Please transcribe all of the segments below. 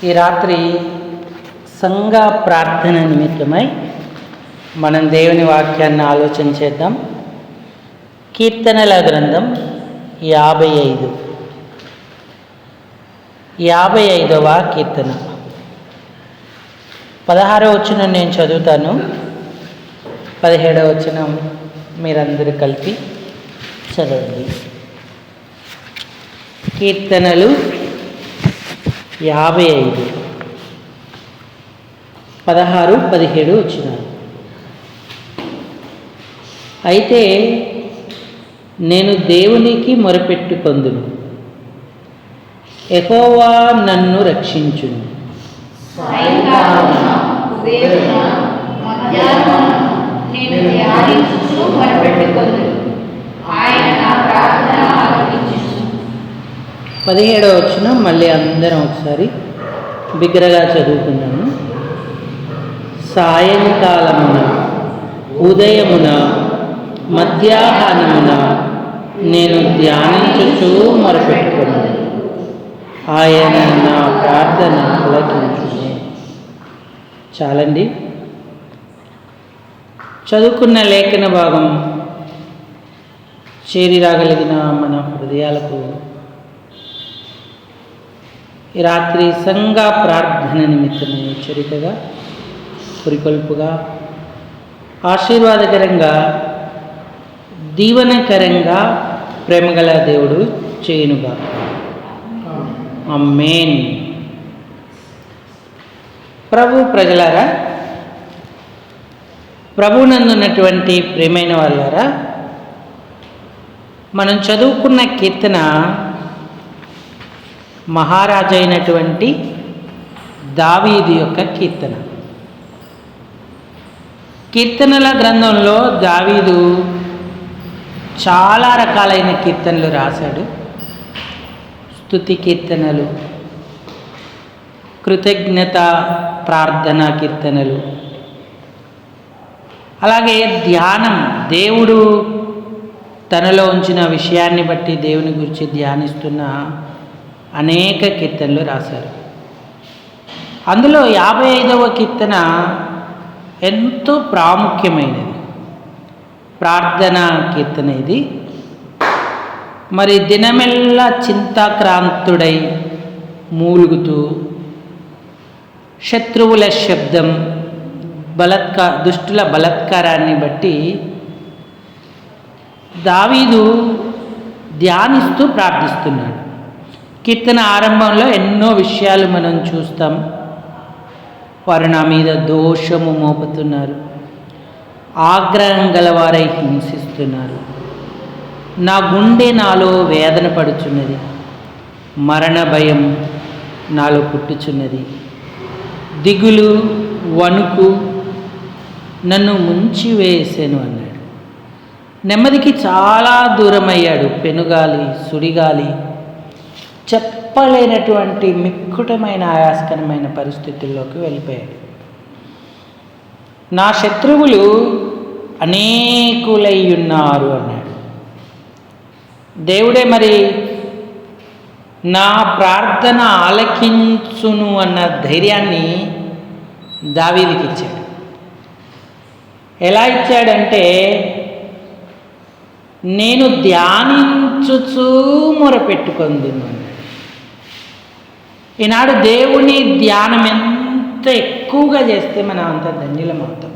ఈ రాత్రి సంఘ ప్రార్థన నిమిత్తమై మనం దేవుని వాక్యాన్ని ఆలోచన చేద్దాం. కీర్తనల గ్రంథం 55వ కీర్తన 16వ వచనం నేను చదువుతాను. 17వ వచనం మీరందరూ కలిపి చదవండి. కీర్తనలు 55 16, 17 వచనాలు. అయితే నేను దేవునికి మొరపెట్టుకొందును, యెహోవా నన్ను రక్షించును. నేను ధ్యానించుచు మొరపెట్టుకొందును, ఆయన నా ప్రార్థన ఆలకించును. 17వ వచనం మళ్ళీ అందరం ఒకసారి బిగ్గరగా చదువుకున్నాము. సాయంకాలమున, ఉదయమున, మధ్యాహ్నమున నేను ధ్యానించుచు మొరపెట్టుకున్నాను, ఆయన నా ప్రార్థన ఆలకించును. చాలండి. చదువుకున్న లేఖన భాగం చేరి రాగలిగిన మన హృదయాలకు ఈ రాత్రి సంఘ ప్రార్థన నిమిత్తమే హెచ్చరికగా, పురికొల్పుగా, ఆశీర్వాదకరంగా, దీవనకరంగా ప్రేమగల దేవుడు చేయునుగా. ఆమేన్. ప్రభు ప్రజలారా, ప్రభునందున్నటువంటి ప్రియమైన వాళ్ళారా, మనం చదువుకున్న కీర్తన మహారాజు అయినటువంటి దావీదు యొక్క కీర్తన. కీర్తనల గ్రంథంలో దావీదు చాలా రకాలైన కీర్తనలు రాశాడు. స్తుతి కీర్తనలు, కృతజ్ఞత ప్రార్థనా కీర్తనలు, అలాగే ధ్యానం, దేవుడు తనలో ఉంచిన విషయాన్ని బట్టి దేవుని గురించి ధ్యానిస్తున్న అనేక కీర్తనలు రాశారు. అందులో 55వ కీర్తన ఎంతో ప్రాముఖ్యమైనది, ప్రార్థనా కీర్తన ఇది. మరి దినమెల్లా చింతాక్రాంతుడై మూలుగుతూ, శత్రువుల శబ్దం, దుష్టుల బలత్కారాన్ని బట్టి దావీదు ధ్యానిస్తూ ప్రార్థిస్తున్నాడు. కీర్తన ఆరంభంలో ఎన్నో విషయాలు మనం చూస్తాం. వారు నా మీద దోషము మోపుతున్నారు, ఆగ్రహం గలవారై హింసిస్తున్నారు, నా గుండె నాలో వేదన పడుచున్నది, మరణ భయం నాలో పుట్టుచున్నది, దిగులు వణుకు నన్ను ముంచివేసాను అన్నాడు. నెమ్మదికి చాలా దూరమయ్యాడు. పెనుగాలి, సుడిగాలి, చెప్పలేనటువంటి మిక్కుటమైన ఆయాస్కరమైన పరిస్థితుల్లోకి వెళ్ళిపోయాడు. నా శత్రువులు అనేకులై ఉన్నారు అన్నాడు. దేవుడే మరి నా ప్రార్థన ఆలకించును అన్న ధైర్యాన్ని దావీదుకి ఇచ్చాడు. ఎలా ఇచ్చాడంటే, నేను ధ్యానించుచూ మొరపెట్టుకొందును అన్నాడు. ఈనాడు దేవుని ధ్యానం ఎంత ఎక్కువగా చేస్తే మనం అంత ధన్యులమవుతాం.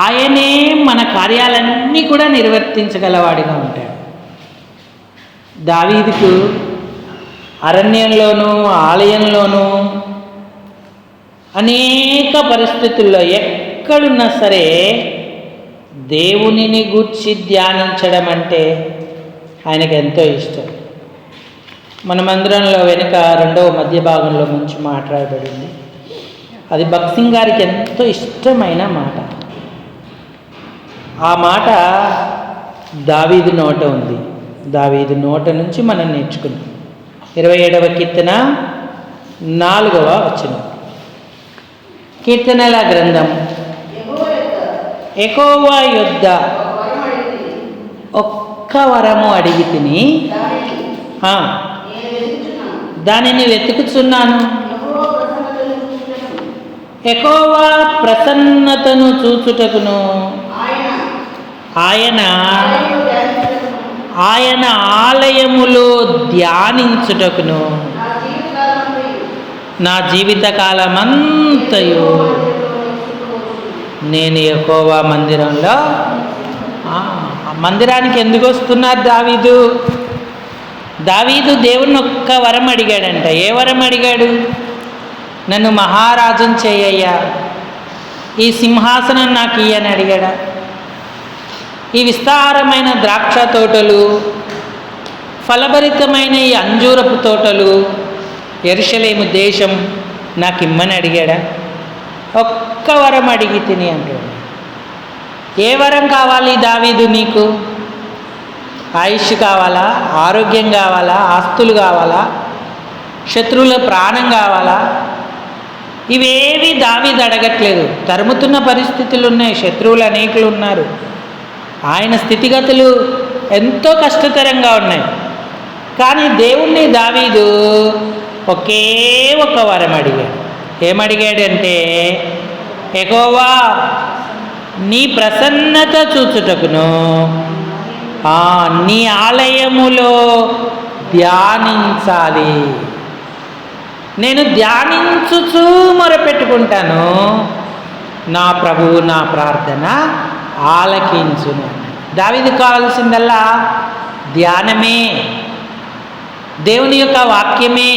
ఆయనే మన కార్యాలన్నీ కూడా నిర్వర్తించగలవాడిగా ఉంటాడు. దావీదుకు అరణ్యంలోనూ ఆలయంలోనూ అనేక పరిస్థితుల్లో ఎక్కడున్నా సరే దేవునిని గూర్చి ధ్యానించడం అంటే ఆయనకు ఎంతో ఇష్టం. మన మందిరంలో వెనుక 2వ మధ్య భాగంలో మంచి మాట్లాడబడింది. అది భక్త్ సింగ్ గారికి ఎంతో ఇష్టమైన మాట. ఆ మాట దావీదు నోట ఉంది. దావీదు నోట నుంచి మనం నేర్చుకున్నాం. 27వ కీర్తన 4వ వచనం. కీర్తనల గ్రంథం యెహోవా యొద్ద ఒక్క వరము అడిగి తిని దానిని వెతుకుచున్నాను. యెహోవా ప్రసన్నతను యెహోవా ప్రసన్నతను చూచుటకును చూచుటకును ఆయన ఆలయమును ధ్యానించుటకును ఆయన ఆలయములో ధ్యానించుటకును నా నా జీవితకాలమంతయు జీవితకాలమంతయు నేను యెహోవా మందిరంలో. ఆ మందిరానికి ఎందుకు వస్తున్నారు దావీదు దేవుణ్ణి ఒక్క వరం అడిగాడంట. ఏ వరం అడిగాడు? నన్ను మహారాజుని చేయయ్యా, ఈ సింహాసనం నాకు ఇయ్యని అడిగాడా? ఈ విస్తారమైన ద్రాక్ష తోటలు, ఫలభరితమైన ఈ అంజూరపు తోటలు, యెరూషలేము దేశం నాకు ఇమ్మని అడిగాడా? ఒక్క వరం అడిగి తిని అంటాడు. ఏ వరం కావాలి దావీదు నీకు? ఆయుష్ కావాలా? ఆరోగ్యం కావాలా? ఆస్తులు కావాలా? శత్రువుల ప్రాణం కావాలా? ఇవేవి దావీదు అడగట్లేదు. తరుముతున్న పరిస్థితులు ఉన్నాయి, శత్రువులు అనేకులు ఉన్నారు, ఆయన స్థితిగతులు ఎంతో కష్టతరంగా ఉన్నాయి. కానీ దేవుణ్ణి దావీదు ఒకే ఒక వరం అడిగాడు. ఏమడిగాడంటే, యెహోవా నీ ప్రసన్నత చూచుటకును నీ ఆలయములో ధ్యానించాలి. నేను ధ్యానించుచూ మొరపెట్టుకుంటాను, నా ప్రభువు నా ప్రార్థన ఆలకించును. దావీదుకు కావాల్సిందల్లా ధ్యానమే, దేవుని యొక్క వాక్యమే.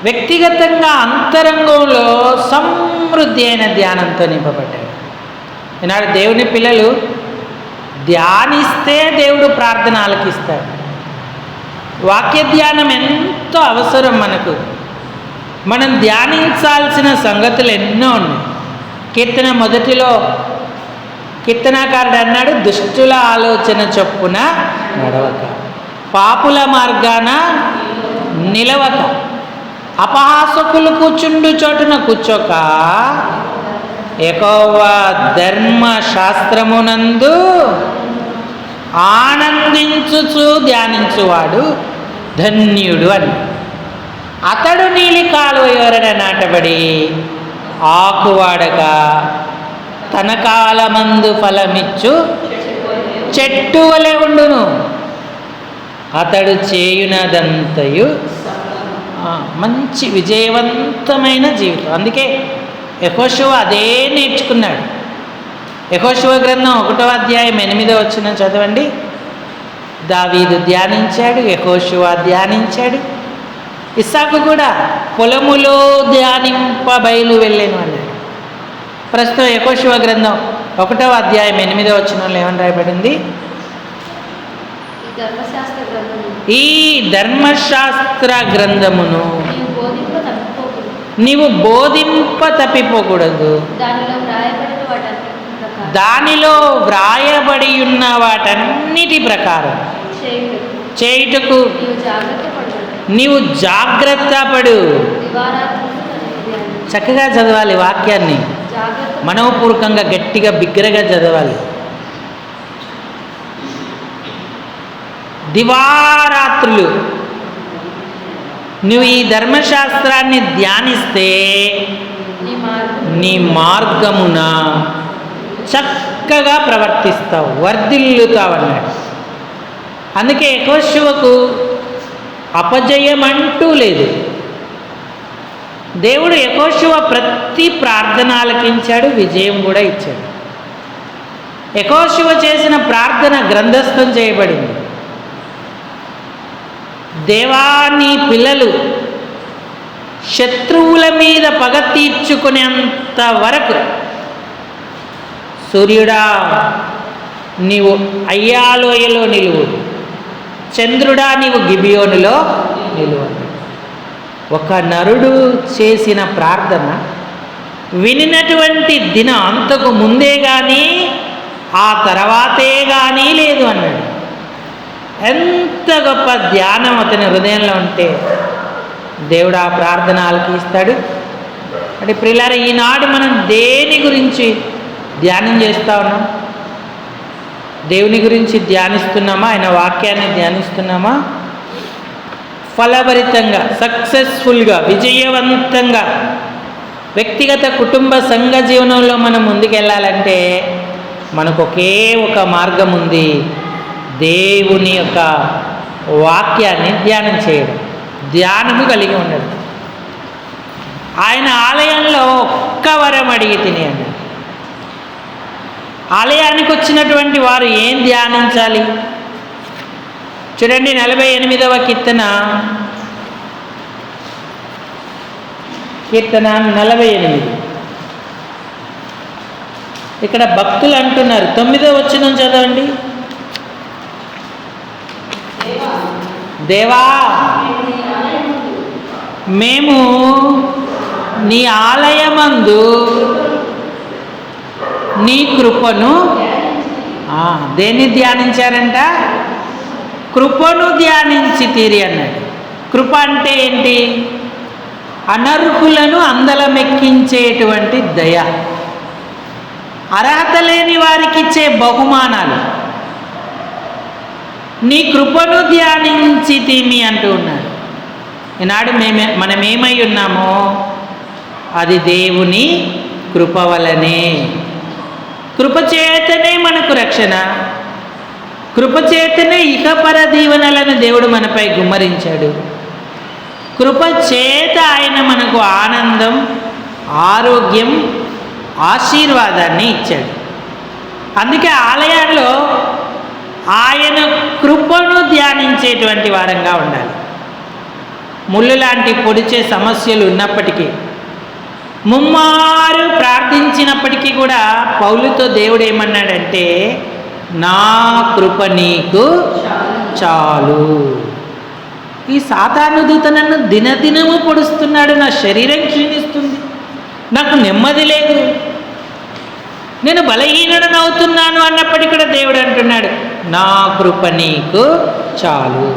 వ్యక్తిగతంగా అంతరంగంలో సమృద్ధి అయిన ధ్యానంతో నింపబడ్డాడు. ఈనాడు దేవుని పిల్లలు ధ్యానిస్తే దేవుడు ప్రార్థన ఆలకిస్తాడు. వాక్య ధ్యానం ఎంతో అవసరం మనకు. మనం ధ్యానించాల్సిన సంగతులు ఎన్నో ఉన్నాయి. కీర్తన మొదటిలో కీర్తనాకారుడు అన్నాడు, దుష్టుల ఆలోచన చొప్పున నడవక, పాపుల మార్గాన నిలవక, అపహాసకులు కూర్చుండు చోటున కూర్చోక, యెహోవా ధర్మశాస్త్రమునందు ఆనందించుచు ధ్యానించువాడు ధన్యుడు అని. అతడు నీలి కాలువ ఎవరన నాటబడి ఆకువాడక తన కాలమందు ఫలమిచ్చు చెట్టు వలె ఉండును. అతడు చేయునదంతయు మంచి విజయవంతమైన జీవితం. అందుకే యెహోషువ అదే నేర్చుకున్నాడు. యెహోషువ గ్రంథం 1వ అధ్యాయం 8వ వచనం చదవండి. దావీదు ధ్యానించాడు, యెహోషువ ధ్యానించాడు, ఇస్సాకు కూడా పొలములో ధ్యానింప బయలు వెళ్ళాను అన్నాడు. ప్రస్తుతం యెహోషువ గ్రంథం 1వ అధ్యాయం 8వ వచనంలో ఏమని రాయబడింది? ఈ ధర్మశాస్త్ర గ్రంథమును నీవు బోధింప తప్పిపోకూడదు, దానిలో వ్రాయబడి ఉన్న వాటన్నిటి ప్రకారం చేయుటకు నీవు జాగ్రత్త పడు. చక్కగా చదవాలి వాక్యాన్ని, మనోపూర్వకంగా గట్టిగా బిగ్గరగా చదవాలి. దివారాత్రులు నువ్వు ఈ ధర్మశాస్త్రాన్ని ధ్యానిస్తే నీ మార్గమున చక్కగా ప్రవర్తిస్తావు, వర్ధిల్లుతావు అన్నాడు. అందుకే యెహోషువకు అపజయం అంటూ లేదు. దేవుడు యెహోషువ ప్రతి ప్రార్థన ఆలకించాడు, విజయం కూడా ఇచ్చాడు. యెహోషువ చేసిన ప్రార్థన గ్రంథస్థం చేయబడింది. దేవాని పిల్లలు శత్రువుల మీద పగ తీర్చుకునేంత వరకు, సూర్యుడా నీవు అయ్యాలోయలో నిలువు, చంద్రుడా నీవు గిబియోనులో నిలువు. ఒక నరుడు చేసిన ప్రార్థన వినినటువంటి దినం అంతకు ముందే కానీ ఆ తర్వాతే కానీ లేదు అన్నాడు. ఎంత గొప్ప ధ్యానం అతని హృదయంలో ఉంటే దేవుడు ఆ ప్రార్థన ఆలకిస్తాడు. అంటే ప్రియులారా, ఈనాడు మనం దేని గురించి ధ్యానం చేస్తూ ఉన్నాం? దేవుని గురించి ధ్యానిస్తున్నామా? ఆయన వాక్యాన్ని ధ్యానిస్తున్నామా? ఫలభరితంగా, సక్సెస్ఫుల్గా, విజయవంతంగా వ్యక్తిగత కుటుంబ సంఘ జీవనంలో మనం ముందుకెళ్ళాలంటే మనకు ఒకే ఒక మార్గం ఉంది. దేవుని యొక్క వాక్యాన్ని ధ్యానం చేయడం, ధ్యానము కలిగి ఉండడం. ఆయన ఆలయంలో ఒక్క వరం అడిగి తిని అన్నాడు. ఆలయానికి వచ్చినటువంటి వారు ఏం ధ్యానించాలి చూడండి. 48వ కీర్తన 48. ఇక్కడ భక్తులు అంటున్నారు. 9వ వచనం చదవండి. దేవా, మేము నీ ఆలయమందు నీ కృపను దేన్ని ధ్యానించారంట? కృపను ధ్యానించి తీరి అన్నాడు. కృప అంటే ఏంటి? అనర్హులను అందలమెక్కించేటువంటి దయ, అర్హత లేని వారికి ఇచ్చే బహుమానాలు. నీ కృపను ధ్యానించి తీమి అంటూ ఉన్నాడు. ఈనాడు మనమేమై ఉన్నామో అది దేవుని కృప వలనే. కృపచేతనే మనకు రక్షణ, కృపచేతనే ఇహపర దీవెనలను దేవుడు మనపై గుమ్మరించాడు. కృపచేత ఆయన మనకు ఆనందం, ఆరోగ్యం, ఆశీర్వాదాన్ని ఇచ్చాడు. అందుకే ఆలయాల్లో ఆయన కృపను ధ్యానించేటువంటి వారంగా ఉండాలి. ముళ్ళు లాంటి పొడిచే సమస్యలు ఉన్నప్పటికీ, ముమ్మారు ప్రార్థించినప్పటికీ కూడా పౌలుతో దేవుడు ఏమన్నాడంటే, నా కృప నీకు చాలు. ఈ సాతాను దూత నన్ను దినదినము పొడుస్తున్నాడు, నా శరీరం క్షీణిస్తుంది, నాకు నెమ్మది లేదు, నేను బలహీనుడనవుతున్నాను అన్నప్పటికీ కూడా దేవుడు అంటున్నాడు, నా కృప నీకు చాలు.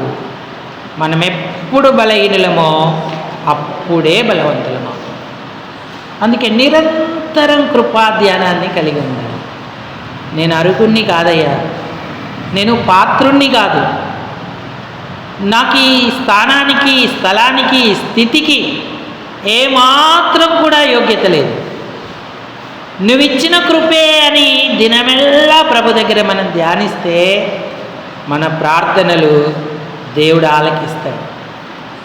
మనం ఎప్పుడు బలహీనులమో అప్పుడే బలవంతులమో. అందుకే నిరంతరం కృపా ధ్యానాన్ని కలిగి ఉండాలి. నేను అర్హుణ్ణి కాదయ్యా, నేను పాత్రుణ్ణి కాదు, నాకు ఈ స్థానానికి, ఈ స్థలానికి, ఈ స్థితికి ఏమాత్రం కూడా యోగ్యత లేదు, నువ్విచ్చిన కృపే అని దినమెల్లా ప్రభు దగ్గర మనం ధ్యానిస్తే మన ప్రార్థనలు దేవుడు ఆలకిస్తాడు.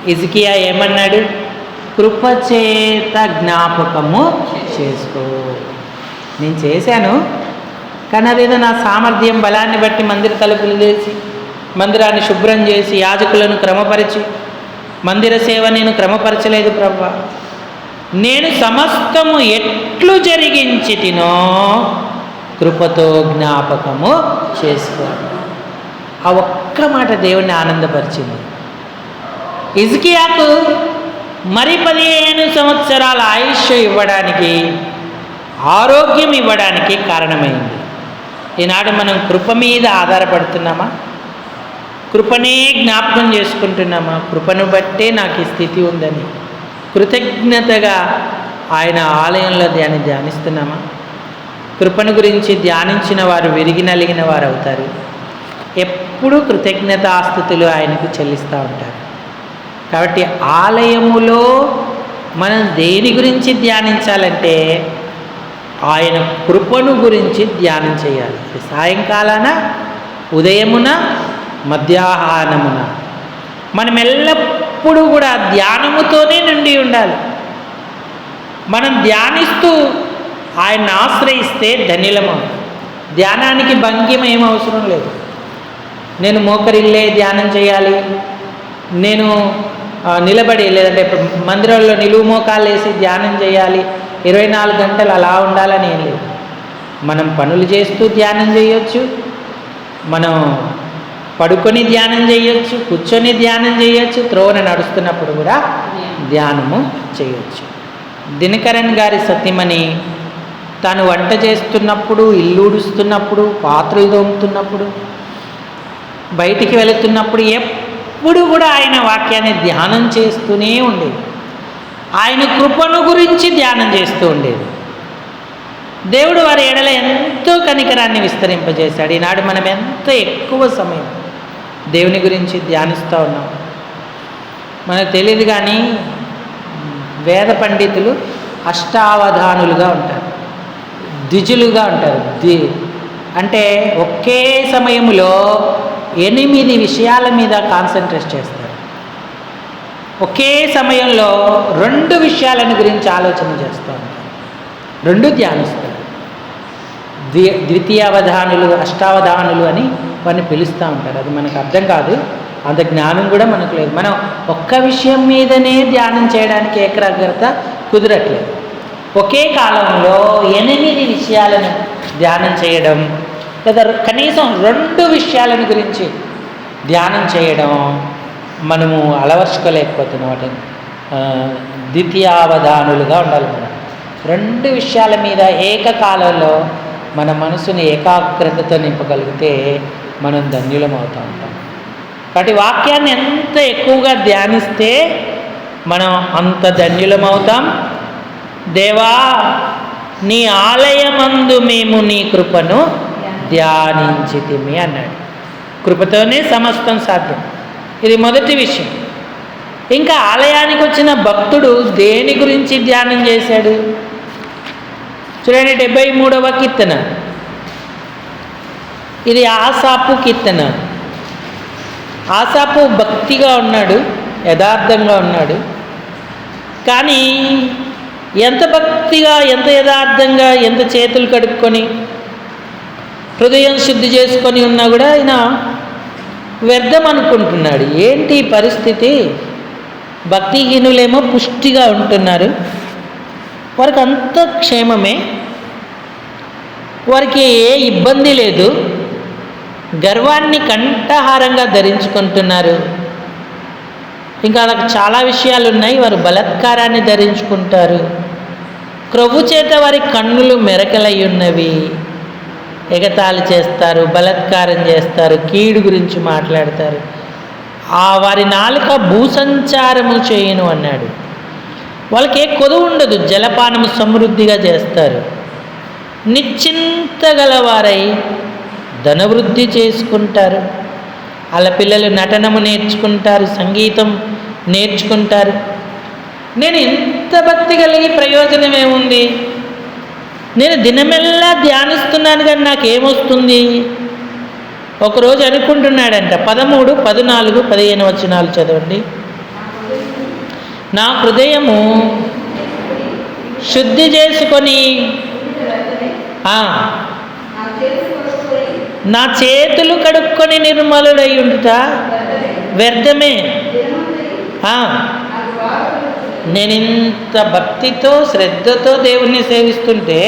హిజ్కియా ఏమన్నాడు? కృపచేత జ్ఞాపకము చేసుకో. నేను చేశాను, కానీ అదేదో నా సామర్థ్యం బలాన్ని బట్టి మందిర తలుపులు తెరిచి, మందిరాన్ని శుభ్రం చేసి, యాజకులను క్రమపరిచి, మందిర సేవ నేను క్రమపరచలేదు ప్రభువా. నేను సమస్తము ఎట్లు జరిగించి తినో కృపతో జ్ఞాపకము చేసుకో. ఆ ఒక్క మాట దేవుణ్ణి ఆనందపరిచింది. హిజ్కియాకు మరి 15 సంవత్సరాల ఆయుష్ ఇవ్వడానికి, ఆరోగ్యం ఇవ్వడానికి కారణమైంది. ఈనాడు మనం కృప మీద ఆధారపడుతున్నామా? కృపనే జ్ఞాపకం చేసుకుంటున్నామా? కృపను బట్టే నాకు ఈ స్థితి ఉందని కృతజ్ఞతగా ఆయన ఆలయంలో ధ్యానిస్తున్నామా? కృపను గురించి ధ్యానించిన వారు విరిగి నలిగిన వారు అవుతారు. ఎప్పుడూ కృతజ్ఞతాస్తుతులు ఆయనకు చెల్లిస్తూ ఉంటారు. కాబట్టి ఆలయములో మనం దేని గురించి ధ్యానించాలంటే ఆయన కృపను గురించి ధ్యానం చేయాలి. సాయంకాలాన, ఉదయమున, మధ్యాహ్నమున మనం ఎల్లప్పుడూ కూడా ధ్యానముతోనే నిండి ఉండాలి. మనం ధ్యానిస్తూ ఆయన్ని ఆశ్రయిస్తే ధన్యులము. ధ్యానానికి భంగిమ ఏం అవసరం లేదు. నేను మోకరిల్లే ధ్యానం చేయాలి, నేను నిలబడి, లేదంటే మందిరంలో నిలువు మోకాలు వేసి ధ్యానం చేయాలి, 24 గంటలు అలా ఉండాలని ఏం లేదు. మనం పనులు చేస్తూ ధ్యానం చేయొచ్చు, మనం పడుకొని ధ్యానం చేయొచ్చు, కూర్చొని ధ్యానం చేయొచ్చు, త్రోవన నడుస్తున్నప్పుడు కూడా ధ్యానము చేయొచ్చు. దినకరన్ గారి సతీమణి తాను వంట చేస్తున్నప్పుడు, ఇల్లు ఊడుస్తున్నప్పుడు, పాత్రలు తోముతున్నప్పుడు, బయటికి వెళుతున్నప్పుడు ఎప్పుడు కూడా ఆయన వాక్యాన్ని ధ్యానం చేస్తూనే ఉండేది. ఆయన కృపను గురించి ధ్యానం చేస్తూ ఉండేది. దేవుడు వారి ఎడల ఎంతో కనికరాన్ని విస్తరింపజేశాడు. ఈనాడు మనం ఎంత ఎక్కువ సమయం దేవుని గురించి ధ్యానిస్తూ ఉన్నాం. మనకు తెలియదు కానీ వేద పండితులు అష్టావధానులుగా ఉంటారు, ద్విజులుగా ఉంటారు. అంటే ఒకే సమయంలో 8 విషయాల మీద కాన్సన్ట్రేట్ చేస్తారు. ఒకే సమయంలో 2 విషయాలను గురించి ఆలోచన చేస్తూ ఉంటారు, 2 ధ్యానిస్తారు. ద్వితీయావధానులు, అష్టావధానులు అని వారిని పిలుస్తూ ఉంటారు. అది మనకు అర్థం కాదు, అంత జ్ఞానం కూడా మనకు లేదు. మనం ఒక్క విషయం మీదనే ధ్యానం చేయడానికి ఏకాగ్రత కుదరట్లేదు. ఒకే కాలంలో 8 విషయాలను ధ్యానం చేయడం, లేదా కనీసం 2 విషయాలను గురించి ధ్యానం చేయడం మనము అలవర్చుకోలేకపోతున్నాం. వాటిని ద్వితీయావధానులుగా ఉండాలి. మనం 2 విషయాల మీద ఏకకాలంలో మన మనసుని ఏకాగ్రతతో నింపగలిగితే మనం ధన్యులం అవుతూ ఉంటాం. కాబట్టి వాక్యాన్ని ఎంత ఎక్కువగా ధ్యానిస్తే మనం అంత ధన్యులం అవుతాం. దేవా, నీ ఆలయమందు మేము నీ కృపను ధ్యానించితిమి అన్నాడు. కృపతోనే సమస్తం సాధ్యం. ఇది మొదటి విషయం. ఇంకా ఆలయానికి వచ్చిన భక్తుడు దేని గురించి ధ్యానం చేశాడు చూడండి. 73వ కీర్తన. ఇది ఆసాపు కీర్తన. ఆసాపు భక్తిగా ఉన్నాడు, యథార్థంగా ఉన్నాడు. కానీ ఎంత భక్తిగా, ఎంత యథార్థంగా, ఎంత చేతులు కడుక్కొని హృదయం శుద్ధి చేసుకొని ఉన్నా కూడా ఆయన వ్యర్థం అనుకుంటున్నాడు. ఏంటి పరిస్థితి? భక్తిహీనులేమో పుష్టిగా ఉంటున్నారు, వారికి అంత క్షేమమే, వారికి ఏ ఇబ్బంది లేదు, గర్వాన్ని కంఠహారంగా ధరించుకుంటున్నారు. ఇంకా వాళ్ళకి చాలా విషయాలు ఉన్నాయి. వారు బలాత్కారాన్ని ధరించుకుంటారు, క్రొవ్వు చేత వారి కన్నులు మెరకలై ఉన్నవి, ఎగతాళి చేస్తారు, బలాత్కారం చేస్తారు, కీడు గురించి మాట్లాడతారు. వారి నాలుక భూసంచారము చేయును అన్నాడు. వాళ్ళకి ఏ కొదువు ఉండదు, జలపానము సమృద్ధిగా చేస్తారు, నిశ్చింత గలవారై ధనవృద్ధి చేసుకుంటారు. వాళ్ళ పిల్లలు నటనము నేర్చుకుంటారు, సంగీతం నేర్చుకుంటారు. నేను ఇంత భక్తి కలిగి ప్రయోజనం ఏముంది? నేను దినమెల్లా ధ్యానిస్తున్నాను కానీ నాకేమొస్తుంది? ఒకరోజు అనుకుంటున్నాడంట. 13, 14, 15 వచనాలు చదవండి. నా హృదయము శుద్ధి చేసుకొని నా చేతులు కడుక్కొని నిర్మలుడై ఉండుట వ్యర్థమే. నేను ఇంత భక్తితో శ్రద్ధతో దేవుణ్ణి సేవిస్తుంటే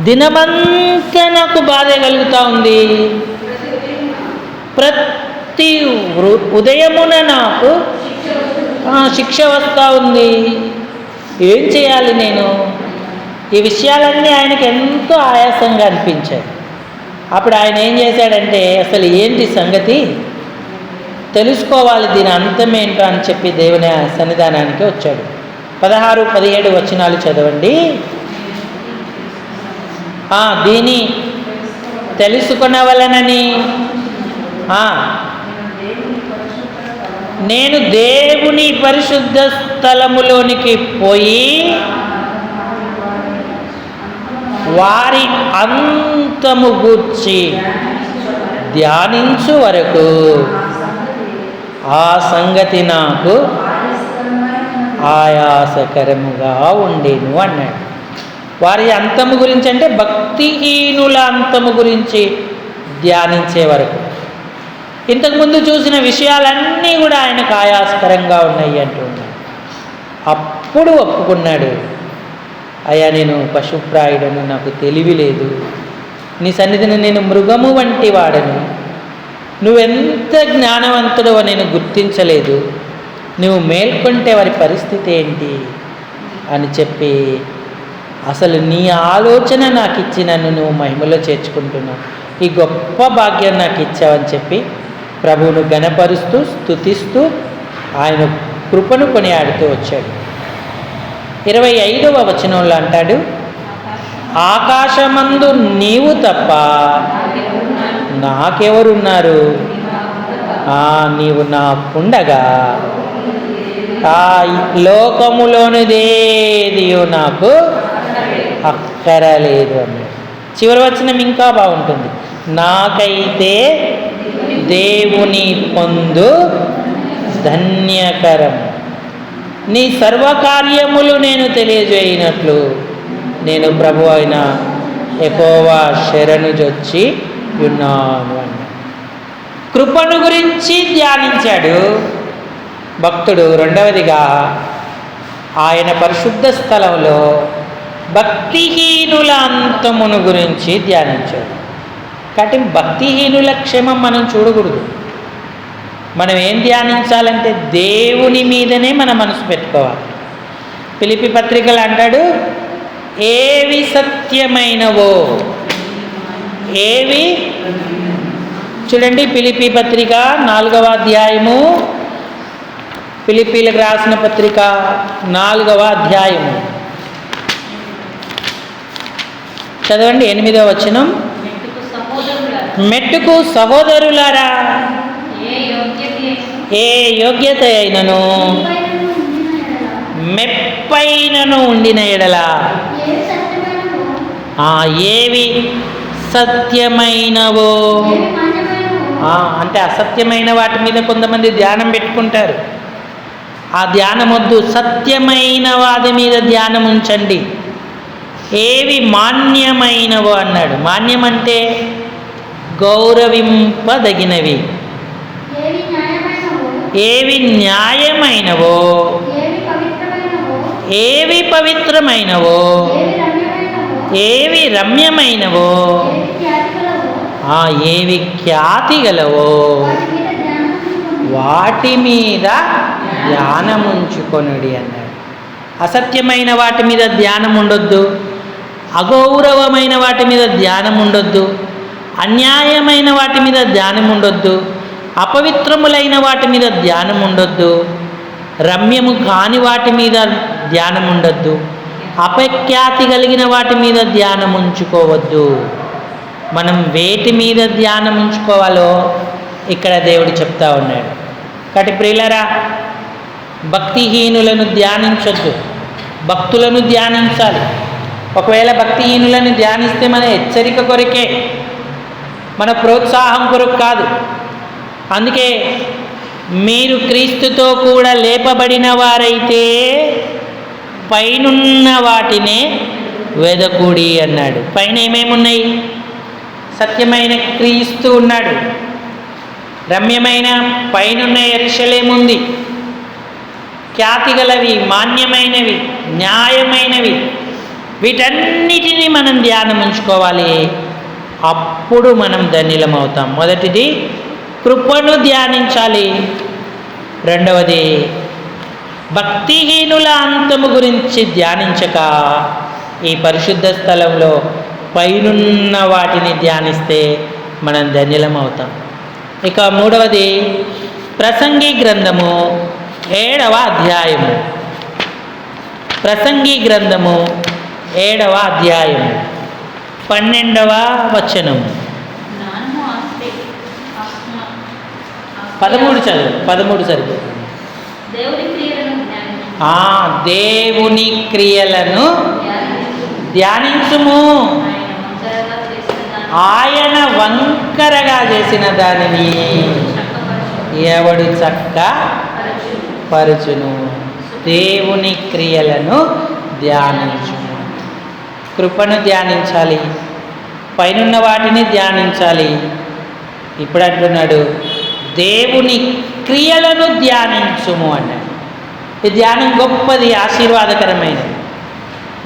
దినమంతా నాకు బాధ కలుగుతూ ఉంది. ప్రతి ఉదయమున నాకు శిక్ష వస్తూ ఉంది. ఏం చేయాలి నేను? ఈ విషయాలన్నీ ఆయనకి ఎంతో ఆయాసంగా అనిపించాయి. అప్పుడు ఆయన ఏం చేశాడంటే, అసలు ఏంటి సంగతి తెలుసుకోవాలి, దీని అంతమేంటో అని చెప్పి దేవుని సన్నిధానానికి వచ్చాడు. 16, 17 వచనాలు చదవండి. దీని తెలుసుకొనవలనని నేను దేవుని పరిశుద్ధ స్థలములోనికి పోయి వారి అంతము గూర్చి ధ్యానించు వరకు ఆ సంగతి నాకు ఆయాసకరముగా ఉండేను అన్నాడు. వారి అంతము గురించి అంటే భక్తిహీనుల అంతము గురించి ధ్యానించే వరకు. ఇంతకుముందు చూసిన విషయాలన్నీ కూడా ఆయనకు ఆయాసకరంగా ఉన్నాయి అంటున్నాడు. అప్పుడు ఒప్పుకున్నాడు, అయ్యా నేను పశుప్రాయుడను, నాకు తెలివి లేదు, నీ సన్నిధిని నేను మృగము వంటి వాడను, నువ్వెంత జ్ఞానవంతుడో నేను గుర్తించలేదు, నువ్వు మేల్కొంటే వారి పరిస్థితి ఏంటి అని చెప్పి, అసలు నీ ఆలోచన నాకు ఇచ్చి నన్ను నువ్వు మహిమలో చేర్చుకుంటున్నావు, ఈ గొప్ప భాగ్యం నాకు ఇచ్చావని చెప్పి ప్రభువును ఘనపరుస్తూ స్తుతిస్తూ ఆయన కృపను కొనియాడుతూ వచ్చాడు. 25వ వచనంలో అంటాడు, ఆకాశమందు నీవు తప్ప నాకెవరున్నారు? నీవు నాకుండగా లోకములోనిదేదియో నాకు అక్కరలేదు అన్నాడు. చివరి వచనం ఇంకా బాగుంటుంది. నాకైతే దేవుని పొందు ధన్యకరం, నీ సర్వకార్యములు నేను తెలియజేయనట్లు నేను ప్రభు అయిన యెహోవా శరణు జొచ్చి ఉన్నాను అన్నాడు. కృపను గురించి ధ్యానించాడు భక్తుడు. రెండవదిగా ఆయన పరిశుద్ధ స్థలంలో భక్తిహీనుల అంతమును గురించి ధ్యానించాడు. కాబట్టి భక్తిహీనుల క్షేమం మనం చూడకూడదు. మనం ఏం ధ్యానించాలంటే దేవుని మీదనే మన మనసు పెట్టుకోవాలి. ఫిలిప్పీ పత్రికలు అంటాడు, ఏవి సత్యమైనవో, ఏవి చూడండి, ఫిలిప్పీ పత్రిక 4వ అధ్యాయము, ఫిలిప్పీలకు రాసిన పత్రిక 4వ అధ్యాయము చదవండి. 8వ వచనం. మెట్టుకు సహోదరులారా, ఏ యోగ్యత అయినను మెప్పైనను ఉండిన ఎడల, ఏవి సత్యమైనవో, అంటే అసత్యమైన వాటి మీద కొంతమంది ధ్యానం పెట్టుకుంటారు. ఆ ధ్యానం వద్దు, సత్యమైన వాటి మీద ధ్యానం ఉంచండి. ఏవి మాన్యమైనవో అన్నాడు. మాన్యం అంటే గౌరవింపదగినవి. ఏవి న్యాయమైనవో, ఏవి పవిత్రమైనవో, ఏవి రమ్యమైనవో, ఏవి ఖ్యాతి గలవో వాటి మీద ధ్యానముంచుకొనుడి అన్నాడు. అసత్యమైన వాటి మీద ధ్యానం ఉండొద్దు, అగౌరవమైన వాటి మీద ధ్యానం ఉండొద్దు, అన్యాయమైన వాటి మీద ధ్యానం ఉండొద్దు, అపవిత్రములైన వాటి మీద ధ్యానం ఉండొద్దు, రమ్యము కాని వాటి మీద ధ్యానం ఉండొద్దు, అపఖ్యాతి కలిగిన వాటి మీద ధ్యానం ఉంచుకోవద్దు. మనం వేటి మీద ధ్యానం ఉంచుకోవాలో ఇక్కడ దేవుడు చెప్తా ఉన్నాడు. కాబట్టి ప్రియులారా, భక్తిహీనులను ధ్యానించొద్దు, భక్తులను ధ్యానించాలి. ఒకవేళ భక్తిహీనులను ధ్యానిస్తే మన హెచ్చరిక కొరకే, మన ప్రోత్సాహం కొరకు కాదు. అందుకే మీరు క్రీస్తుతో కూడా లేపబడిన వారైతే పైనున్న వాటినే వెదకుడి అన్నాడు. పైన ఏమేమున్నాయి? సత్యమైన క్రీస్తు ఉన్నాడు, రమ్యమైన పైనున్న యెరూషలేము ఉంది, ఖ్యాతి గలవి, మాన్యమైనవి, న్యాయమైనవి, వీటన్నిటినీ మనం ధ్యానం ఉంచుకోవాలి. అప్పుడు మనం ధన్యులమవుతాం. మొదటిది కృపను ధ్యానించాలి. రెండవది భక్తిహీనుల అంతము గురించి ధ్యానించక ఈ పరిశుద్ధ స్థలంలో పైనున్న వాటిని ధ్యానిస్తే మనం ధన్యులమవుతాం. ఇక మూడవది ప్రసంగి గ్రంథము 7వ అధ్యాయము. ప్రసంగి గ్రంథము 7వ అధ్యాయము 12వ వచనం. 13 చదువు, 13 సరిపోతుంది. దేవుని క్రియలను ధ్యానించుము, ఆయన వంకరగా చేసిన దానిని ఎవడు చక్క పరుచును. దేవుని క్రియలను ధ్యానించుము. కృపను ధ్యానించాలి, పైనున్న వాటిని ధ్యానించాలి. ఇప్పుడు అంటున్నాడు దేవుని క్రియలను ధ్యానించుము అన్నాడు. ఈ ధ్యానం గొప్పది, ఆశీర్వాదకరమైనది.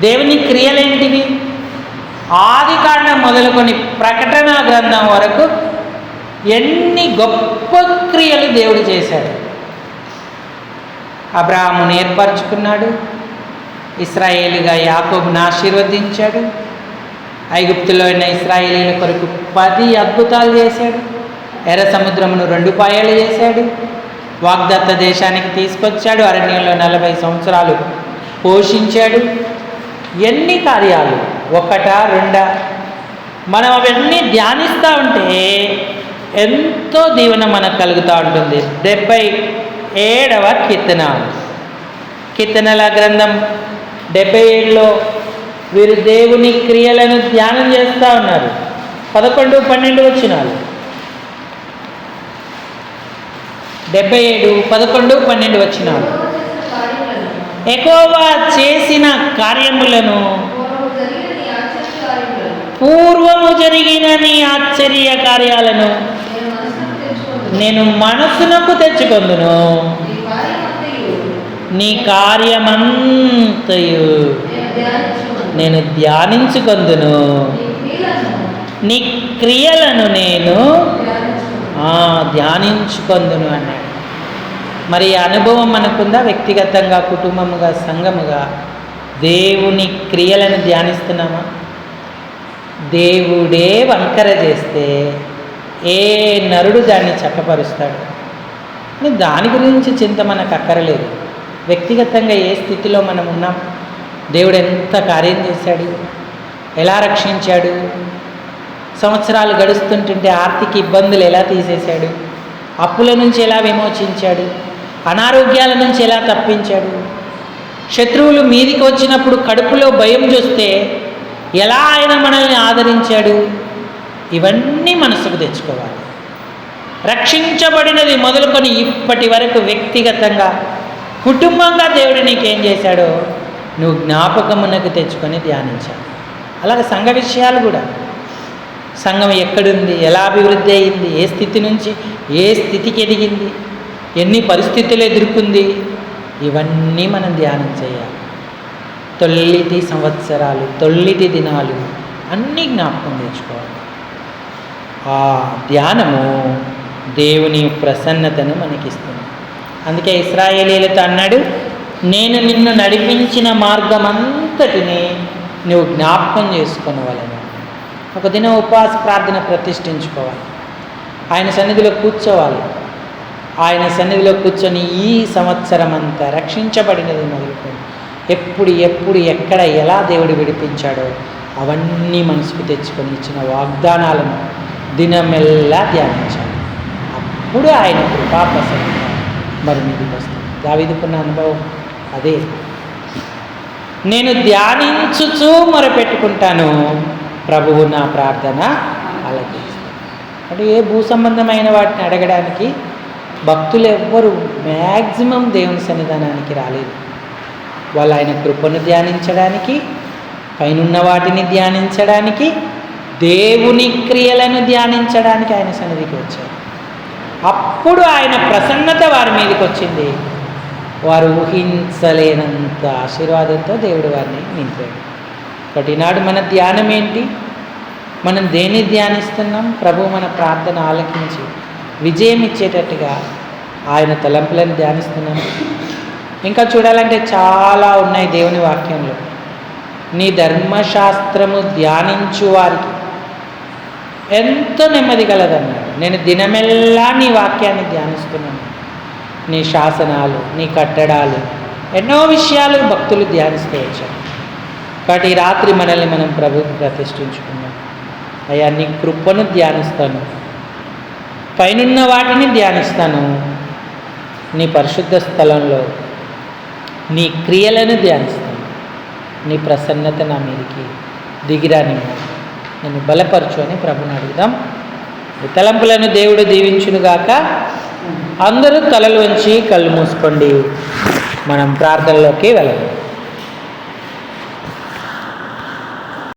దేవుని క్రియలేంటివి? ఆదికాండం మొదలుకొని ప్రకటన గ్రంథం వరకు ఎన్ని గొప్ప క్రియలు దేవుడు చేశాడు. అబ్రాహామును ఏర్పరచుకున్నాడు, ఇశ్రాయేలుగా యాకోబును ఆశీర్వదించాడు, ఐగుప్తులో ఉన్న ఇశ్రాయేలీల కొరకు 10 అద్భుతాలు చేశాడు, ఎర్ర సముద్రమును 2 పాయలు చేశాడు, వాగ్దత్త దేశానికి తీసుకొచ్చాడు, అరణ్యంలో 40 సంవత్సరాలు పోషించాడు. ఎన్ని కార్యాలు, 1, 2. మనం అవన్నీ ధ్యానిస్తూ ఉంటే ఎంతో దీవెన మనకు కలుగుతూ ఉంటుంది. 77వ కీర్తనల గ్రంథం 77లో వీరు దేవుని క్రియలను ధ్యానం చేస్తూ ఉన్నారు. 11, 12 వచనాలు. 77, 11, 12 వచనాలు. యెహోవా చేసిన కార్యములను, పూర్వము జరిగిన నీ ఆశ్చర్య కార్యాలను నేను మనసునకు తెచ్చుకొందును. నీ కార్యమంతయు నేను ధ్యానించుకొందును. నీ క్రియలను నేను ధ్యానించుకొందును అన్నాడు. మరి ఈ అనుభవం మనకుందా? వ్యక్తిగతంగా, కుటుంబముగా, సంఘముగా దేవుని క్రియలను ధ్యానిస్తున్నామా? దేవుడే వంకర చేస్తే ఏ నరుడు దాన్ని చక్కపరుస్తాడు? దాని గురించి చింత మనకు అక్కరలేదు. వ్యక్తిగతంగా ఏ స్థితిలో మనం ఉన్నాం, దేవుడు ఎంత కార్యం చేశాడు, ఎలా రక్షించాడు, సంవత్సరాలు గడుస్తుంటుంటే ఆర్థిక ఇబ్బందులు ఎలా తీసేశాడు, అప్పుల నుంచి ఎలా విమోచించాడు, అనారోగ్యాల నుంచి ఎలా తప్పించాడు, శత్రువులు మీదికి వచ్చినప్పుడు కడుపులో భయం చూస్తే ఎలా ఆయన మనల్ని ఆదరించాడు. ఇవన్నీ మనసుకు తెచ్చుకోవాలి. రక్షించబడినది మొదలుకొని ఇప్పటి వరకు వ్యక్తిగతంగా, కుటుంబంగా దేవుడు నీకేం చేశాడో నువ్వు జ్ఞాపకమునకు తెచ్చుకొని ధ్యానించాలి. అలాగే సంఘ విషయాలు కూడా, సంఘం ఎక్కడుంది, ఎలా అభివృద్ధి అయింది, ఏ స్థితి నుంచి ఏ స్థితికి ఎదిగింది, ఎన్ని పరిస్థితులు ఎదుర్కొంది, ఇవన్నీ మనం ధ్యానం చేయాలి. తొల్లిటి సంవత్సరాలు, తొల్లిటి దినాలు అన్నీ జ్ఞాపకం తెచ్చుకోవాలి. ఆ ధ్యానము దేవుని ప్రసన్నతను మనకిస్తుంది. అందుకే ఇశ్రాయేలీయులతో అన్నాడు, నేను నిన్ను నడిపించిన మార్గమంతటిని నువ్వు జ్ఞాపకం చేసుకొనవలెను. ఒక దినం ఉపవాస ప్రార్థన ప్రతిష్ఠించుకోవాలి. ఆయన సన్నిధిలో కూర్చోవాలి. ఆయన సన్నిధిలో కూర్చొని ఈ సంవత్సరం అంతా రక్షించబడినది మొదలుకొని ఎప్పుడు ఎక్కడ ఎలా దేవుడు విడిపించాడో అవన్నీ మనసుకు తెచ్చుకొని ఇచ్చిన వాగ్దానాలను దినమెల్లా ధ్యానించాలి. అప్పుడు ఆయన కృపా ప్రసన్నత మరి మీదికి వస్తుంది. దావీదుకున్న అనుభవం అదే. నేను ధ్యానించుచూ మొరపెట్టుకుంటాను, ప్రభువు నా ప్రార్థన ఆలకిస్తాడు. అంటే ఏ భూ సంబంధమైన వాటిని అడగడానికి భక్తులు ఎవ్వరు మ్యాక్సిమం దేవుని సన్నిధానానికి రాలేదు. వాళ్ళు ఆయన కృపను ధ్యానించడానికి, పైనున్న వాటిని ధ్యానించడానికి, దేవుని క్రియలను ధ్యానించడానికి ఆయన సన్నిధికి వచ్చారు. అప్పుడు ఆయన ప్రసన్నత వారి మీదకి వచ్చింది. వారు ఊహించలేనంత ఆశీర్వాదంతో దేవుడు వారిని నింపాడు. కాబట్టి ఈనాడు మన ధ్యానం ఏంటి? మనం దేన్ని ధ్యానిస్తున్నాం? ప్రభు మన ప్రార్థన ఆలకించి విజయం ఇచ్చేటట్టుగా ఆయన తలంపులను ధ్యానిస్తున్నాం. ఇంకా చూడాలంటే చాలా ఉన్నాయి దేవుని వాక్యంలో. నీ ధర్మశాస్త్రము ధ్యానించు వారికి ఎంతో నెమ్మది కలదన్నాడు. నేను దినమెల్లా నీ వాక్యాన్ని ధ్యానిస్తున్నాను. నీ శాసనాలు, నీ కట్టడాలు, ఎన్నో విషయాలు భక్తులు ధ్యానిస్తూ వచ్చారు. కాబట్టి ఈ రాత్రి మనల్ని మనం ప్రభువుకు ప్రతిష్ఠించుకున్నాం. అయ్యా నీ కృపను ధ్యానిస్తాను, పైనున్న వాటిని ధ్యానిస్తాను, నీ పరిశుద్ధ స్థలంలో నీ క్రియలను ధ్యానిస్తాను, నీ ప్రసన్నత నా మీదికి దిగిరాని నన్ను బలపరచు అని ప్రభుని అడుగుదాం. ఈ తలంపులను దేవుడు దీవించునుగాక. అందరూ తలలు వంచి కళ్ళు మూసుకోండి. మనం ప్రార్థనలోకి వెళ్ళాలి.